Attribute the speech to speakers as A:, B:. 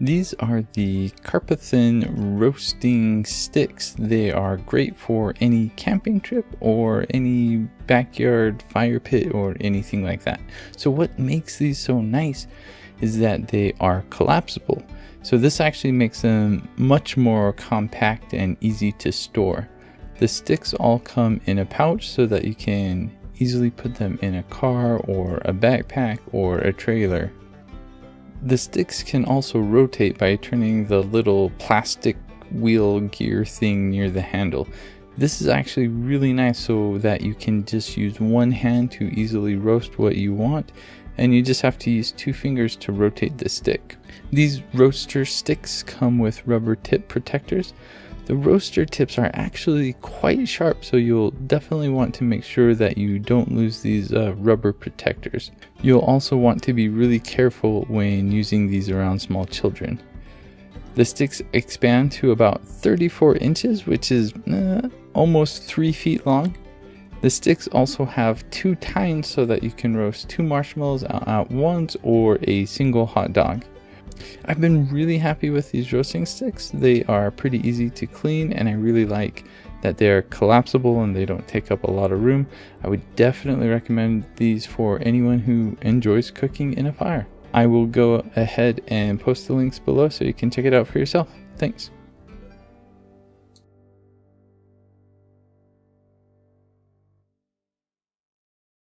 A: These are the Carpathen roasting sticks. They are great for any camping trip or any backyard fire pit or anything like that. So what makes these so nice is that they are collapsible. So this actually makes them much more compact and easy to store. The sticks all come in a pouch so that you can easily put them in a car or a backpack or a trailer. The sticks can also rotate by turning the little plastic wheel gear thing near the handle. This is actually really nice so that you can just use one hand to easily roast what you want, and you just have to use 2 fingers to rotate the stick. These roaster sticks come with rubber tip protectors. The roaster tips are actually quite sharp, so you'll definitely want to make sure that you don't lose these rubber protectors. You'll also want to be really careful when using these around small children. The sticks expand to about 34 inches, which is almost 3 feet long. The sticks also have 2 tines so that you can roast 2 marshmallows at once or a single hot dog. I've been really happy with these roasting sticks. They are pretty easy to clean, and I really like that they're collapsible and they don't take up a lot of room. I would definitely recommend these for anyone who enjoys cooking in a fire. I will go ahead and post the links below so you can check it out for yourself. Thanks.